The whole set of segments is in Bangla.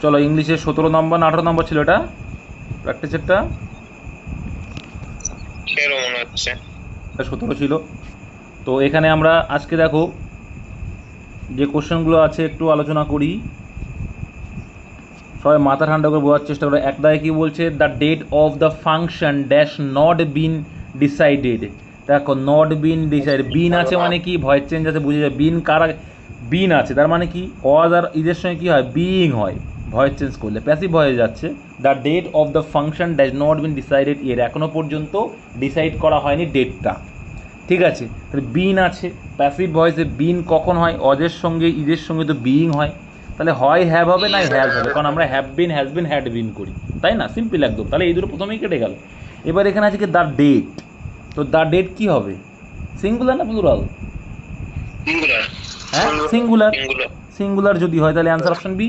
চলো ইংলিশে 17 নম্বর না 18 নম্বর ছিল এটা প্র্যাকটিসেরটা, 17 ছিল। তো এখানে আমরা আজকে দেখো যে কোশ্চেনগুলো আছে একটু আলোচনা করি, সবাই মাথা ঠান্ডা করে বোঝার চেষ্টা করো। এক দাগে কী বলছে, the date of the function dash not been decided. দেখো নট বিন ডিসাইডেড, বিন আছে মানে কি, ভয়েস চেঞ্জ আছে বুঝে যায়, বিন কারা, বিন আছে তার মানে কি ওয়াজ আর ইদের সঙ্গে কী হয়, বিইং হয়, ভয়েস চেঞ্জ করলে প্যাসিভ হয়ে যাচ্ছে। The date of the function dash not been decided, এর এখনও পর্যন্ত ডিসাইড করা হয়নি ডেটটা, ঠিক আছে। তাহলে বিন আছে, প্যাসিভ ভয়েসে বিন কখন হয়, অজের সঙ্গে ইদের সঙ্গে তো বিইং হয়, তাহলে হয় হ্যাভ হবে না হ্যাজ হবে, কারণ আমরা have been has been had been করি, তাই না, সিম্পল একদম। তাহলে এই দুটো প্রথমেই কেটে গেল। এবার এখানে আছে কি দ্য ডেট, তো দ্য ডেট কি হবে, সিঙ্গুলার না প্লুরাল, হ্যাঁ সিঙ্গুলার, সিঙ্গুলার যদি হয় তাহলে অ্যান্সার অপশন বি,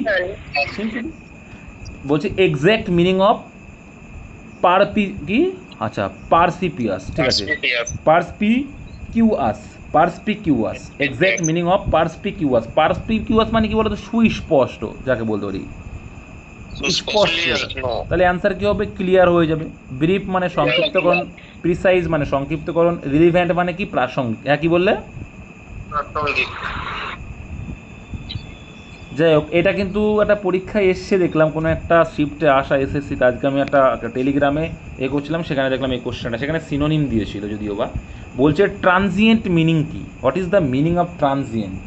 সিম্পল। বলছে এক্স্যাক্ট মিনিং অফ কি, আচ্ছা পার্সিপিয়াস, ঠিক আছে, পার্সপিকিউয়াস, পার্সপিকিউয়াস, এক্স্যাক্ট মিনিং অফ পার্সপিকিউয়াস। পার্সপিকিউয়াস মানে কি বলতো, সুস্পষ্ট যাকে বলতে পারি, স্পষ্ট। তাহলে অ্যান্সার কি হবে, ক্লিয়ার হয়ে যাবে। ব্রিফ মানে সংক্ষিপ্তকরণ, প্রিসাইজ মানে সংক্ষিপ্তকরণ, রিলিভেন্ট মানে কি প্রাসঙ্গিক, হ্যাঁ কি বললে, যাই হোক এটা কিন্তু একটা পরীক্ষায় এসছে দেখলাম, কোনো একটা শিফটে আসা এসএসসিতে, আজকে আমি একটা টেলিগ্রামে করছিলাম, সেখানে দেখলাম এই কোশ্চেনটা, সেখানে সিনোনিম দিয়েছিল যদিও বা। বলছে ট্রানজিয়েন্ট মিনিং কি, what is the meaning of transient,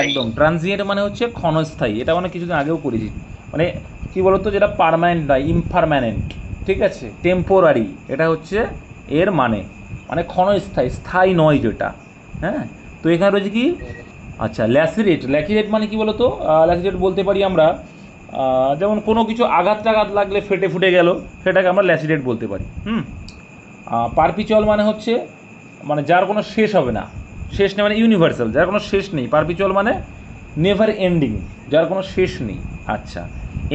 একদম ট্রানজিয়েন্ট মানে হচ্ছে ক্ষণস্থায়ী, এটা মানে কিছুদিন আগেও করেছি, মানে কি বলতো যেটা পার্মানেন্ট নয়, ইমপারমানেন্ট, ঠিক আছে, টেম্পোরারি, এটা হচ্ছে এর মানে, মানে ক্ষণস্থায়ী, স্থায়ী নয় যেটা, হ্যাঁ। তো এখানে রয়েছে কি, আচ্ছা ল্যাসিরেট, ল্যাকিরেট মানে কি বলতো, ল্যাসিরেট বলতে পারি আমরা, যেমন কোনো কিছু আঘাত টাঘাত লাগলে ফেটে ফুটে গেল, সেটাকে আমরা ল্যাসিরেট বলতে পারি। পারপিচুয়াল মানে হচ্ছে, মানে যার কোনো শেষ হবে না, শেষ নেই মানে ইউনিভার্সাল, যার কোনো শেষ নেই, পারপিচুয়াল মানে নেভার এন্ডিং, যার কোনো শেষ নেই। আচ্ছা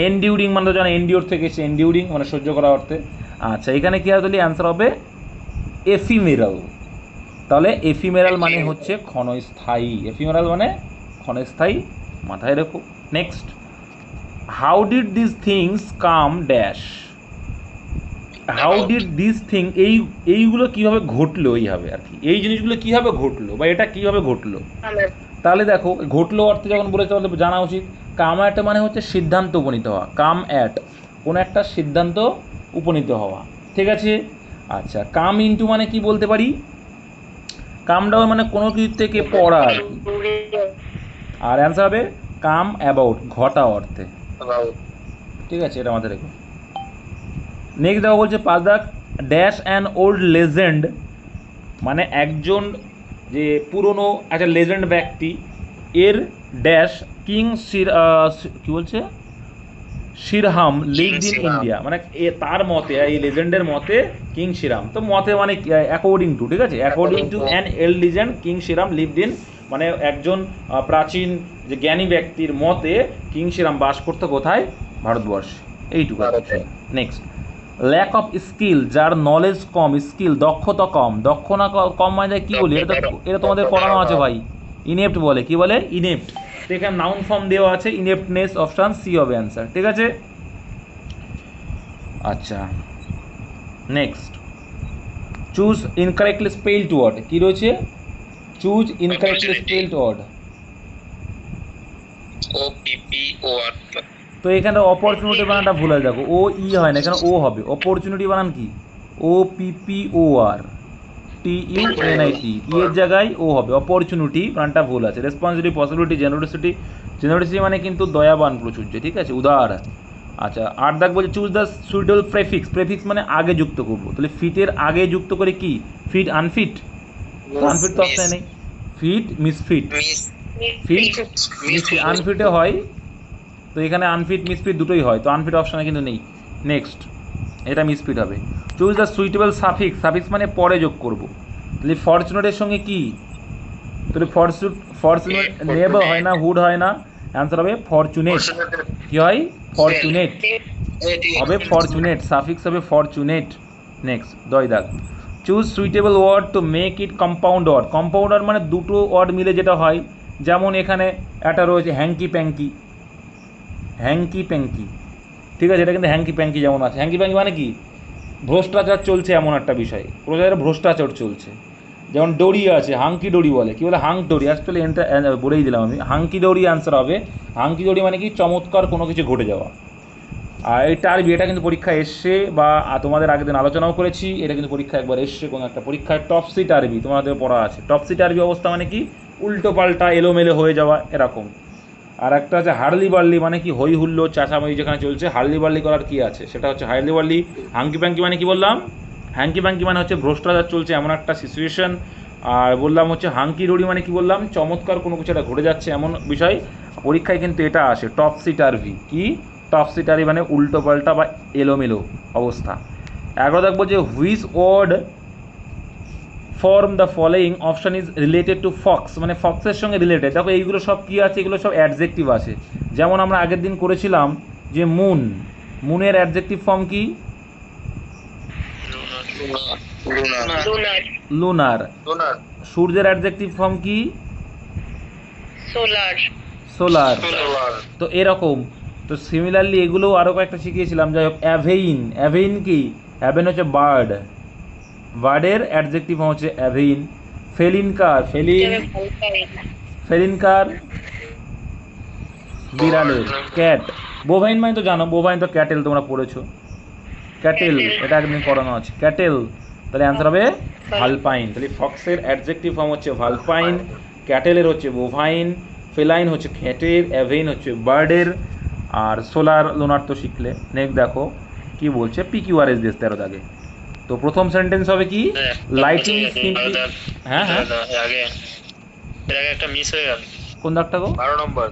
এনডিউরিং মানে তো জানো, এনডিওর থেকে এসে এনডিউরিং মানে সহ্য করা অর্থে। আচ্ছা এখানে কী হবে, তাহলে অ্যান্সার হবে এফিমেরাল। তাহলে এফিমেরাল মানে হচ্ছে ক্ষণস্থায়ী, এফিমেরাল মানে ক্ষণস্থায়ী, মাথায় রেখো। Next, how did this things come dash, how did this thing, এইগুলো কীভাবে ঘটলো, এইভাবে আর কি, এই জিনিসগুলো কীভাবে ঘটলো বা এটা কীভাবে ঘটলো। তাহলে দেখো ঘটলো অর্থে যখন বলেছে আমাদের জানা উচিত, কাম অ্যাট মানে হচ্ছে সিদ্ধান্ত উপনীত হওয়া, কাম অ্যাট কোনো একটা সিদ্ধান্ত উপনীত হওয়া, ঠিক আছে। আচ্ছা কাম ইনটু মানে কি বলতে পারি, কাম ডাউন মানে কোনো কিছু থেকে পড়া আর কি, আর অ্যান্সার হবে কাম অ্যাবাউট, ঘটা অর্থে, ঠিক আছে, এটা আমাদের রেখো। নেক্সট দেখো বলছে পাঁচ দাগ, ড্যাশ অ্যান ওল্ড লেজেন্ড মানে একজন যে পুরনো একটা লেজেন্ড ব্যক্তি, এর ড্যাশ কিং কি বলছে, শিরহাম লিভড ইন ইন্ডিয়া, মানে তার মতে, এই লেজেন্ডের মতে কিং শিরাম, তো মতে মানে অ্যাকর্ডিং টু, ঠিক আছে, according to an and legend king Sheeran lived in, মানে একজন প্রাচীন যে জ্ঞানী ব্যক্তির মতে কিং শিরাম বাস করতো কোথায়, ভারতবর্ষে, এইটুকু। নেক্সট, ল্যাক অফ স্কিল, যার নলেজ কম, স্কিল দক্ষতা কম, দক্ষতা কম মানে কি বলি, এটা তোমাদের পড়ানো আছে ভাই, ইনেপ্ট বলে, কি বলে ইনেপ্ট, এখানে নাউন ফর্ম দেওয়া আছে, ইনেপ্টনেস, অপশান সি হবে অ্যান্সার, ঠিক আছে। আচ্ছা next, choose incorrectly spelled word, কী রয়েছে, চুজ ইনকারেক্টলি স্পেলড ওয়ার্ড, তো এখানে অপরচুনিটি বানানটা ভুল আছে, দেখো ও ই হয় না, এখানে ও হবে, অপরচুনিটি বানান কি, ও পিপিওআর TUNIT, এর জায়গায় ও হবে, অপরচুনিটি বানানটা ভুল আছে। রেসপন্সিবিলিটি, পসিবিলিটি, জেনারোসিটি, জেনারোসিটি মানে কিন্তু দয়াবান, প্রচুর্য, ঠিক আছে, উদার। আচ্ছা আট দাগ বলছে choose the suitable prefix, prefix মানে আগে যুক্ত করবো, তাহলে ফিটের আগে যুক্ত করে কি, ফিট আনফিট, আনফিট তো অপশানে নেই, ফিট মিসফিট, ফিট মিসফিট, আনফিটে হয়, তো এখানে আনফিট মিসফিট দুটোই হয়, তো আনফিট অপশানে কিন্তু নেই। নেক্সট, এটা মিসফিট হবে। Choose the suitable suffix, suffix মানে পরে যোগ করবো, তাহলে ফরচুনেটের সঙ্গে কি, তাহলে ফরচুনেট নেভার হয় না, হুড হয় না, অ্যান্সার হবে ফরচুনেট, কি হয়, ফরচুনেট হবে, ফরচুনেট, সাফিক্স হবে ফরচুনেট। নেক্সট দয় দাগ, choose suitable word to make it compound word, compound word মানে দুটো ওয়ার্ড মিলে যেটা হয়, যেমন এখানে একটা রয়েছে হ্যাঙ্কি প্যাঙ্কি, হ্যাঙ্কি প্যাঙ্কি, ঠিক আছে, এটা কিন্তু হ্যাঙ্কি প্যাঙ্কি যেমন আছে। হ্যাঙ্কি প্যাঙ্কি মানে কি, ভ্রষ্টাচার চলছে এমন একটা বিষয়, কোনো জায়গায় ভ্রষ্টাচার চলছে। যেমন ডোরি আছে, হাঙ্কি ডোরি বলে, কী বলে হাঙ্ক ডোরি, অ্যাকচুয়ালি বলেই দিলাম আমি, হাঙ্কি ডোরি অ্যান্সার হবে। হাঙ্কি ডোরি মানে কি, চমৎকার কোনো কিছু ঘটে যাওয়া। আর এই টার্বি, এটা কিন্তু পরীক্ষায় এসছে, বা তোমাদের আগের দিন আলোচনাও করেছি, এটা কিন্তু পরীক্ষা একবার এসছে কোনো একটা পরীক্ষায়। টপসি টার্বি তোমাদের পড়া আছে। টপসি টার্বি অবস্থা মানে কি, উল্টো পাল্টা এলোমেলো হয়ে যাওয়া এরকম। আর একটা আছে হার্লি বার্লি, মানে কি হই হুল্লো চেঁচামেচি যেখানে চলছে, হার্লি বার্লি করার কি আছে, সেটা হচ্ছে হার্লি বার্লি। হাঙ্কি প্যাঙ্কি মানে কি বললাম, হ্যাঙ্কি প্যাঙ্কি মানে হচ্ছে ভ্রষ্টাচার চলছে এমন একটা সিচুয়েশন। আর বললাম হচ্ছে হাঙ্কি ডোরি মানে কি বললাম, চমৎকার কোনো কিছু একটা ঘটে যাচ্ছে এমন বিষয়। পরীক্ষায় কিন্তু এটা আসে, টপসি টার্ভি কি, টপসি টার্ভি মানে উল্টো পাল্টা বা এলোমেলো অবস্থা। 11 দেখবো যে which word form the following option is related to fox, মানে ফক্সের সঙ্গে রিলেটেড। দেখো এইগুলো সব কী আছে, এগুলো সব অ্যাডজেক্টিভ আছে। যেমন আমরা আগের দিন করেছিলাম যে মুন, মুনের অ্যাডজেক্টিভ ফর্ম কি, লুনার। সূর্যের অ্যাডজেক্টিভ ফর্ম কি, সোলার। তো এরকম, তো সিমিলারলি এগুলো আরও কয়েকটা শিখিয়েছিলাম। যাই হোক, অ্যাভেইন, অ্যাভেইন কি, অ্যাভেন হচ্ছে বার্ড, বার্ডের অ্যাডজেক্টিভ ফর্ম হচ্ছে অ্যাভেইন। ফেলিনকার, ফেলিনকার বিড়ালের, ক্যাট। বোভাইন মানে তো জানো, বোভাইন তো ক্যাটেল, তোমরা পড়েছো, ক্যাটেল, এটা একদিন পড়ানো আছে, ক্যাটেল। তাহলে অ্যান্সার হবে ভালপাইন। তাহলে ফক্সের অ্যাডজেক্টিভ ফর্ম হচ্ছে ভালপাইন, ক্যাটেলের হচ্ছে বোভাইন, ফেলাইন হচ্ছে খ্যাটের, অ্যাভেইন হচ্ছে বার্ডের, আর সোলার লোনার তো শিখলে। নেক্সট দেখো কি বলছে, পিকিউআরএস দিয়েছে 13 দাগে। তো প্রথম সেন্টেন্স হবে কি, লাইটিং সিম্পলি, হ্যাঁ হ্যাঁ একটা মিস হয়ে গেল, কোন দাগটা গো, 12 নম্বর।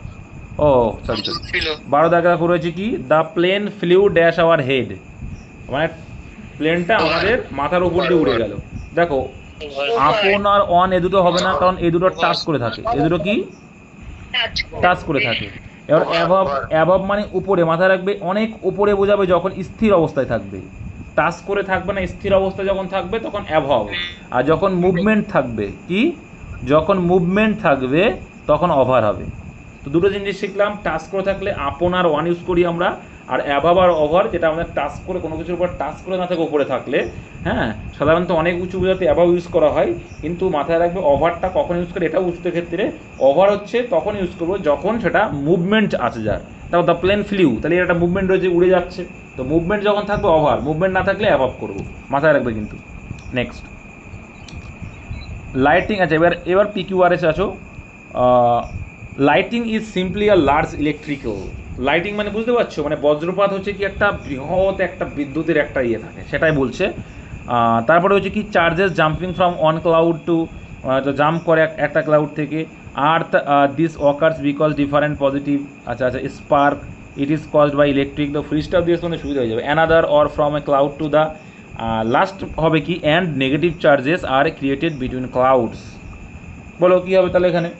ও সরি, 12 দাগে রয়েছে কি, the plane flew dash our head, মানে প্লেনটা আমাদের মাথার উপর দিয়ে উড়ে গেল। দেখো আপন আর অন এ দুটো হবে না, কারণ এই দুটো টাচ করে থাকে, এ দুটো কি টাচ করে থাকে। এবার অ্যাভাব, অ্যাভাব মানে উপরে, মাথায় রাখবে, অনেক উপরে বোঝাবে যখন স্থির অবস্থায় থাকবে, টাচ করে থাকবে না, স্থির অবস্থায় যখন থাকবে তখন অ্যাভাব। আর যখন মুভমেন্ট থাকবে কি, যখন মুভমেন্ট থাকবে তখন ওভার হবে। তো দুটো জিনিস শিখলাম, টাচ করে থাকলে আপন আর ওয়ান ইউজ করি আমরা, আর অ্যাভাব আর ওভার যেটা আমাদের টাচ করে, কোনো কিছুর উপর টাচ করে না থাকে উপরে থাকলে, হ্যাঁ সাধারণত অনেক উঁচু বোঝাতে অ্যাভাব ইউজ করা হয়, কিন্তু মাথায় রাখবে ওভারটা কখন ইউজ করে, এটাও উঁচুতে ক্ষেত্রে ওভার হচ্ছে তখন ইউজ করবো যখন সেটা মুভমেন্ট আছে যার। তাও দ্য প্লেন ফ্লিউ, তাহলে এটা মুভমেন্ট রয়েছে, উড়ে যাচ্ছে, তো মুভমেন্ট যখন থাকবে ওভার, মুভমেন্ট না থাকলে অ্যাভাব করবো, মাথায় রাখবে কিন্তু। নেক্সট লাইটিং, আচ্ছা এবার এবার পিকিউআরএস আছো। Lighting is simply a large electrical, lighting মানে বুঝতে পারছো, মানে বজ্রপাত হচ্ছে কি একটা বৃহৎ একটা বিদ্যুতের একটা ইয়ে থাকে, সেটাই বলছে। তারপরে হচ্ছে কি, charges jumping from one cloud to, jump করে একটা ক্লাউড থেকে। Earth, this occurs because different positive, আচ্ছা আচ্ছা, spark, it is caused by electric, the free stuff দিয়ে মানে সুবিধা হয়ে যাবে। Another or from a cloud to the, last হবে কি, and negative charges are created between clouds. বলো কী হবে তাহলে এখানে।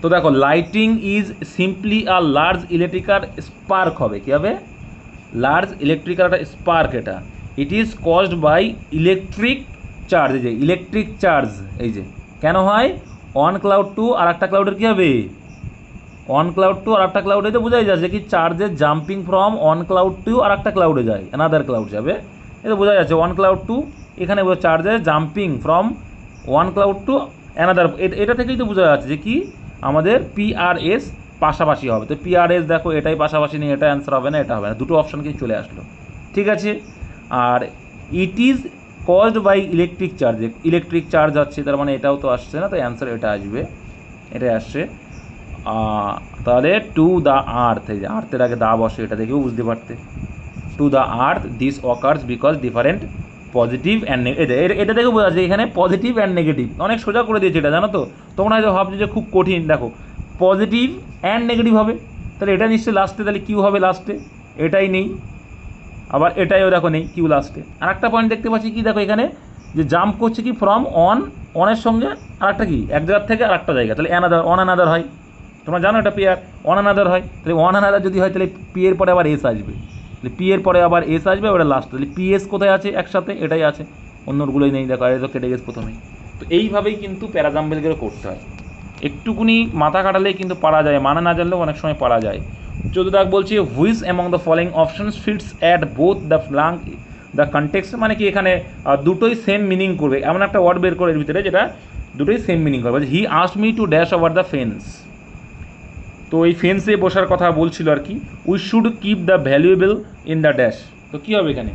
তো দেখো lighting is simply a large electrical spark হবে, কী হবে, লার্জ ইলেকট্রিক্যাল একটা স্পার্ক, এটা it is caused by electric charge, এই যে ইলেকট্রিক চার্জ, এই যে কেন হয়, ওয়ান ক্লাউড টু আর একটা ক্লাউডের কী হবে, ওয়ান ক্লাউড টু আর একটা ক্লাউডে তো বোঝাই যাচ্ছে কি, চার্জের jumping from one cloud to আর একটা ক্লাউডে যায়, অ্যানাদার ক্লাউড যাবে, এটা বোঝা যাচ্ছে ওয়ান ক্লাউড টু, এখানে চার্জের jumping from one cloud to another, এটা থেকেই তো বোঝা যাচ্ছে যে কি আমাদের পিআরএস পাশাপাশি হবে। তো পিআরএস দেখো এটাই পাশাপাশি নিয়ে, এটা অ্যান্সার হবে না, এটা হবে না, দুটো অপশান কিন্তু চলে আসলো, ঠিক আছে। আর it is caused by electric charge, electric charge আছে, তার মানে এটাও তো আসছে না, তো অ্যান্সার এটা আসবে, এটাই আসছে। তাহলে টু দ্য আর্থ, এই যে আর্থের আগে দা বসে, এটা দেখেও বুঝতে পারতে, to the earth this occurs because different positive and এটা দেখে বোঝা যাচ্ছে এখানে পজিটিভ অ্যান্ড নেগেটিভ, অনেক সোজা করে দিয়েছে এটা, জানো তো, তোমরা হয়তো ভাবছো যে খুব কঠিন, দেখো পজিটিভ অ্যান্ড নেগেটিভ হবে, তাহলে এটা নিশ্চয়ই লাস্টে, তাহলে কিউ হবে লাস্টে, এটাই নেই, আবার এটাইও দেখো নেই, কিউ লাস্টে। আর একটা পয়েন্ট দেখতে পাচ্ছি কি, দেখো এখানে যে জাম্প করছে কি ফ্রম অন, অনের সঙ্গে আর একটা কি, এক জায়গার থেকে আর একটা জায়গা, তাহলে অ্যানাদার, অন অ্যানাদার হয়, তোমরা জানো এটা পেয়ার, ওয়ান অ্যানাদার হয়, তাহলে ওয়ান অ্যানাদার যদি হয় তাহলে পি এর পরে আবার এস আসবে, তাহলে পি এর পরে আবার এস আসবে, ওটা লাস্ট, তাহলে পি এস কোথায় আছে একসাথে, এটাই আছে, অন্যগুলোই নেই, দেখো এটা তো কেটে গেছে প্রথমেই। তো এইভাবেই কিন্তু প্যারাজাম্পেলগুলো করতে হয়। একটুকুনি মাথা খাটালেই কিন্তু পারা যায়, মানে না জানলেও অনেক সময় পারা যায়। 14 দাগ বলছে which among the following options fits at both the blank the context, মানে কি এখানে দুটোই সেম মিনিং করবে, এমন একটা ওয়ার্ড বের করে এর ভিতরে যেটা দুটোই সেম মিনিং করবে। He asked me to dash over the fence, তো এই ফেন্সে বসার কথা বলছিল আর কি। We should keep the valuable in the dash, তো কী হবে এখানে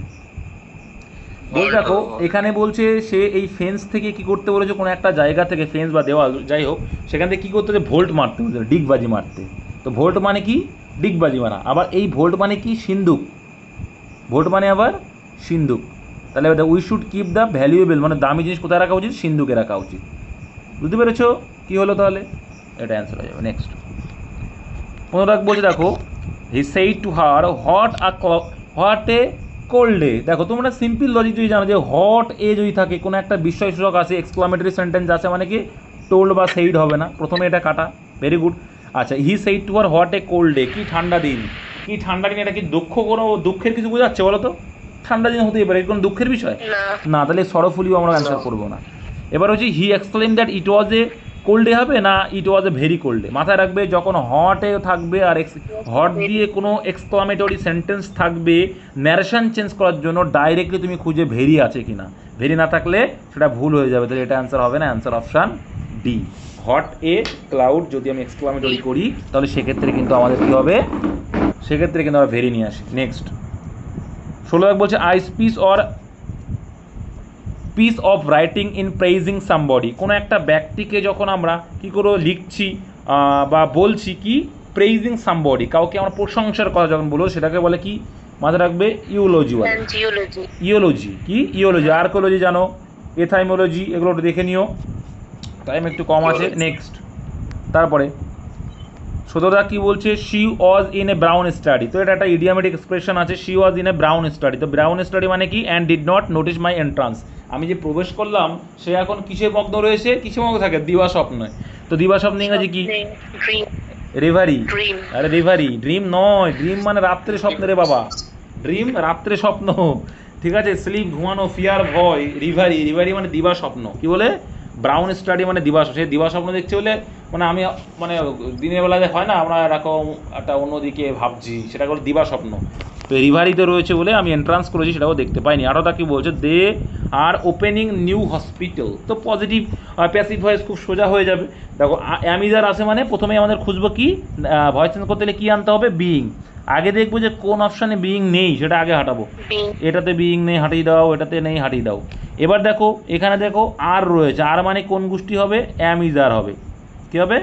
বল দেখো, এখানে বলছে সে এই ফেন্স থেকে কি করতে বলেছে, কোনো একটা জায়গা থেকে ফেন্স বা দেওয়াল যাই হোক সেখান থেকে কী করতে হচ্ছে, ভোল্ট মারতে বলছে, ডিগবাজি মারতে। তো ভোল্ট মানে কি, ডিগবাজি মারা। আবার এই ভোল্ট মানে কি, সিন্দুক, ভোল্ট মানে আবার সিন্দুক। তাহলে we should keep the valuable মানে দামি জিনিস কোথায় রাখা উচিত, সিন্দুকে রাখা উচিত। বুঝতে পেরেছো কী হলো তাহলে, এটা অ্যান্সার হয়ে যাবে। নেক্সট 15 দাগ বলছে দেখো হি said to her what a cold day. দেখো তোমরা সিম্পল লজিক যদি জানো যে হট এ যদি থাকে, কোনো একটা বিস্ময়সূচক আছে, এক্সক্লামেটরি সেন্টেন্স আছে, মানে কি টোল্ড বা সেইড হবে না, প্রথমে এটা কাটা। Very good. আচ্ছা, he said to her what a cold day, কি ঠান্ডা দিন, কি ঠান্ডা দিন, এটা কি কোনো দুঃখের কিছু বোঝাচ্ছে বলো তো? ঠান্ডা দিন হতেই পারে, কোনো দুঃখের বিষয় না, তাহলে সরফুলিও আমরা অ্যান্সার করবো না। এবার হচ্ছে he exclaim that it was a cold day হবে না it was a very cold day. মাথায় রাখবে যখন হটে থাকবে আর হট দিয়ে কোনো এক্সক্লামেটরি সেন্টেন্স থাকবে, ন্যারেশন চেঞ্জ করার জন্য ডাইরেক্টলি তুমি খুঁজে ভেরি আছে কি না, ভেরি না থাকলে সেটা ভুল হয়ে যাবে, তাহলে এটা অ্যান্সার হবে না, অ্যান্সার অপশান ডি। হট এ ক্লাউড যদি আমি এক্সক্লামেটরি করি তাহলে সেক্ষেত্রে কিন্তু আমাদের কী হবে, সেক্ষেত্রে কিন্তু আমরা ভেরি নিয়ে আসি। নেক্সট 16 দাগ বলছে I speech or piece of writing in প্রেইজিং somebody, কোনো একটা ব্যক্তিকে যখন আমরা কী করে লিখছি বা বলছি কি, প্রেইজিং সামবডি, কাউকে আমরা প্রশংসার কথা যখন বলবো সেটাকে বলে কি, মাথায় রাখবে ইওলজি বলে। ইওলজি কি, ইওলজি, আর্কোলজি জানো, এথাইমোলজি, এগুলো একটু দেখে নিও, টাইম একটু কম আছে। নেক্সট তারপরে 17 দাগ কী বলছে she was in a brown study, তো এটা একটা ইডিয়ামেটিক এক্সপ্রেশন আছে, she was in a brown study. তো ব্রাউন স্টাডি মানে কি, and did not notice my entrance, আমি যে প্রবেশ করলাম সে এখন কিসে মগ্ন রয়েছে, কিসে মগ্ন থাকে, দিবা স্বপ্নে। তো দিবা স্বপ্ন ইংরাজি কি, রেভারি। আরে রেভারি, ড্রিম নয়, ড্রিম মানে রাত্রে স্বপ্ন রে বাবা, ড্রিম রাত্রে স্বপ্ন, ঠিক আছে, স্লিপ ঘুমানো, ফিয়ার ভয়, রিভারি, রিভারি মানে দিবা স্বপ্ন। কি বলে, ব্রাউন স্টাডি মানে দিবা, সে দিবা স্বপ্ন দেখছে বলে, মানে আমি মানে দিনের বেলাতে হয় না আমরা এরকম একটা অন্যদিকে ভাবছি, সেটা করে দিবা স্বপ্ন। তো রিভারিতে রয়েছে বলে আমি এন্ট্রান্স করেছি সেটাও দেখতে পাইনি। আরও কি বলছে, দে আর ওপেনিং নিউ হসপিটাল, তো পজিটিভ প্যাসিভ ভয়েস খুব সোজা হয়ে যাবে। দেখো অ্যামিজার আসে মানে প্রথমে আমাদের খুঁজবো কি, ভয়েস চেঞ্জ করতে গেলে কী আনতে হবে, বিইং। আগে দেখবো যে কোন অপশানে বিইং নেই সেটা আগে হাঁটাবো, এটাতে বিইং নেই হাঁটিয়ে দাও, এটাতে নেই হাঁটিয়ে দাও। এবার দেখো এখানে দেখো আর রয়েছে, আর মানে কোন গোষ্ঠী হবে, অ্যামিজার হবে। কী হবে,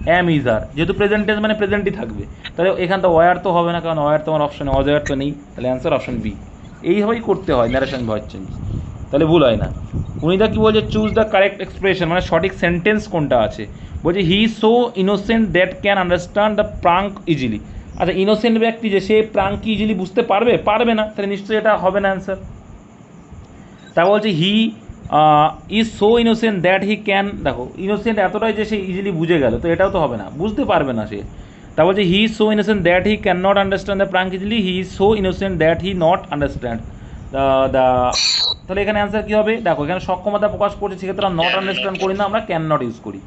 অ্যামিজার, যেহেতু প্রেজেন্ট টেন্স মানে প্রেজেন্টই থাকবে, তাহলে এখান তো ওয়ার তো হবে না, কারণ ওয়ার তোমার অপশানে অজয়ার তো নেই, তাহলে অ্যান্সার অপশান বি। এইভাবেই করতে হয় ন্যারেশন ভয়েস চেঞ্জ, তাহলে ভুল হয় না। উনিদা কী বলছে, চুজ দ্য কারেক্ট এক্সপ্রেশন, মানে সঠিক সেন্টেন্স কোনটা আছে, বলছে he so innocent that can understand the prank easily. আচ্ছা, ইনোসেন্ট ব্যক্তি যে সে প্রাঙ্ক কি ইজিলি বুঝতে পারবে, পারবে না, তাহলে নিশ্চয়ই এটা হবে না অ্যান্সার। তা বলছে he is so innocent that he can, দেখো ইনোসেন্ট এতটাই যে সে ইজিলি বুঝে গেল, তো এটাও তো হবে না, বুঝতে পারবে না সে। তা বলছে he is so innocent that he can not understand the prank easily, he is so innocent that he not understand the, তাহলে এখানে অ্যান্সার কী হবে, দেখো এখানে সক্ষমতা প্রকাশ করছে, সেক্ষেত্রে আমরা নট আন্ডারস্ট্যান্ড করি না, আমরা ক্যান নট ইউজ করি,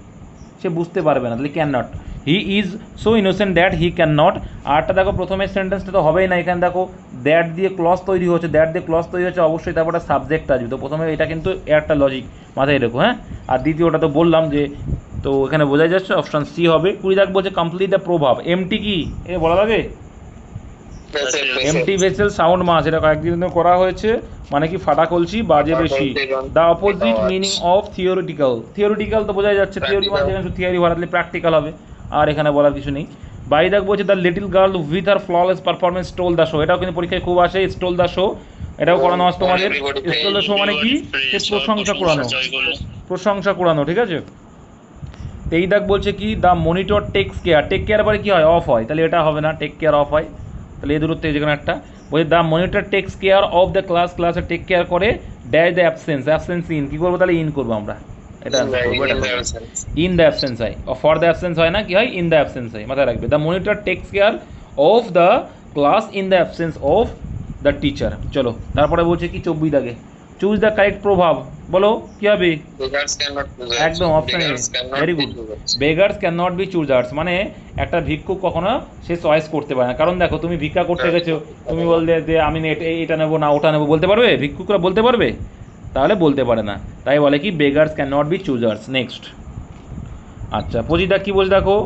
সে বুঝতে পারবে না, তাহলে can not, he is so innocent that he can not. আরটা দেখো প্রথমের সেন্টেন্সটা তো হবেই না, এখানে দেখো দ্যাট দিয়ে ক্লজ তৈরি হচ্ছে, দ্যাট দিয়ে ক্লজ তৈরি হচ্ছে, অবশ্যই তারপরে সাবজেক্ট আসবে, তো প্রথমে এটা কিন্তু একটা লজিক মাথায় রেখো, হ্যাঁ। আর দ্বিতীয়টা তো বললাম যে, তো এখানে বোঝাই যাচ্ছে অপশান সি হবে। 20 দাগ বলছে কমপ্লিট দ্য প্রভাব, এমটি কি এ বলা লাগে, এমটি ভেসেল সাউন্ড মাস, এটা কয়েকদিন করা হয়েছে, মানে কি ফাটা কলসি বাজে বেশি। The opposite meaning of theoretical, theoretical তো বোঝাই যাচ্ছে, থিওরি মানে যেখানে থিওরি ভরাতলে প্র্যাকটিক্যাল হবে, আর এখানে বলার কিছু নেই। 22 দাগ বলছে the little girl with her flawless performance stole the show, এটাও কিন্তু পরীক্ষায় খুব আসে, স্টোল দ্য শো, এটাও করানো আছে তোমাদের। স্টোল দ্য শো মানে কি, প্রশংসা কুড়ানো, প্রশংসা কুড়ানো, ঠিক আছে। 23 দাগ বলছে কি the monitor takes care, take care পরে কী হয়, অফ হয়, তাহলে এটা হবে না, টেক কেয়ার অফ হয়, তাহলে এই দূরত্বে যে কোনো একটা। বলছে the monitor takes care of the class, ক্লাসে টেক কেয়ার করে dash the absence, absence in, কী করবো তাহলে ইন করবো আমরা, এটা ইন দ্য অ্যাবসেন্স হয়, ফর দ্য অ্যাবসেন্স হয় না, কি হয়, ইন দ্য অ্যাবসেন্স হয়, মাথায় রাখবে। The monitor takes care of the class in the absence of the teacher. চলো তারপরে বলছে কি 24 দাগে, চুজ দ্য কারেক্ট প্রভাব, বলো কি হবে? beggars cannot choose. একদম option A, Beggars cannot very be good. choosers. Beggars can not be choosers, মানে একটা ভিক্ষুক কখনো সে চয়েস করতে পারে না। কারণ দেখো তুমি ভিক্ষা করতে গেছো, তুমি বললে যে আমি এটা নেবো না ওটা নেবো, বলতে পারবে? ভিক্ষুকরা বলতে পারবে? তাহলে বলতে পারে না, তাই বলে কি beggars can not be choosers. Next, আচ্ছা পজিটা কি বলছে দেখো,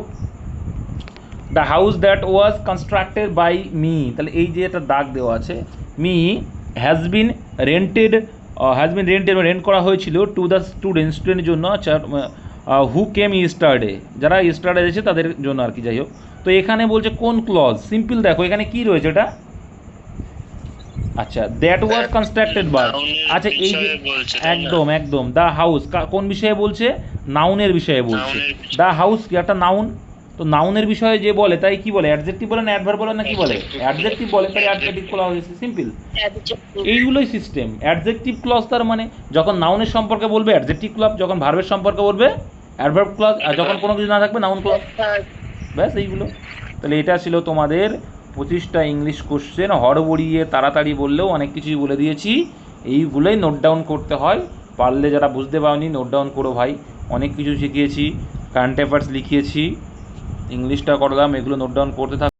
the house that was constructed by me, তাহলে এই যে একটা দাগ দেওয়া আছে, me has been rented, rent করা হয়েছিল টু দ্য স্টুডেন্টের জন্য, আচ্ছা হু কেম ইস্টারডে, যারা ইস্টারডে এসেছে তাদের জন্য আর কি, যাই হোক। তো এখানে বলছে কোন ক্লজ, সিম্পল দেখো এখানে কি রয়েছে এটা, আচ্ছা দ্যাট ওয়াজ কনস্ট্রাক্টেড বাই, আচ্ছা এই যে একদম একদম দ্য হাউস কোন বিষয়ে বলছে, নাউনের বিষয়ে বলছে। Noun এর বিষয়ে। দ্য হাউস কি একটা নাউন, তো নাউনের বিষয়ে যে বলে তাই কি বলে, অ্যাডজেক্টিভ বলে না অ্যাডভার্ব বলে না কি বলে, অ্যাডজেক্টিভ বলে, তাই অ্যাডজেক্টিভ বলা হয়েছে, সিম্পল। এইগুলোই সিস্টেম। অ্যাডজেক্টিভ ক্লজ তার মানে যখন নাউনের সম্পর্কে বলবে অ্যাডজেক্টিভ ক্লজ, যখন ভার্বের সম্পর্কে বলবে অ্যাডভার্ব ক্লজ, আর যখন কোনো কিছু না থাকবে নাউন ক্লজ, ব্যাস এইগুলো। তাহলে এটা ছিল তোমাদের 25টা ইংলিশ কোশ্চেন, হড়বড়িয়ে তাড়াতাড়ি বললেও অনেক কিছুই বলে দিয়েছি। এইগুলোই নোট ডাউন করতে হয়, পারলে যারা বুঝতে পারোনি নোট ডাউন করো ভাই, অনেক কিছু শিখিয়েছি, কারেন্ট অ্যাফেয়ার্স লিখিয়েছি, ইংলিশটা করলাম, এগুলো নোট ডাউন করতে থাক।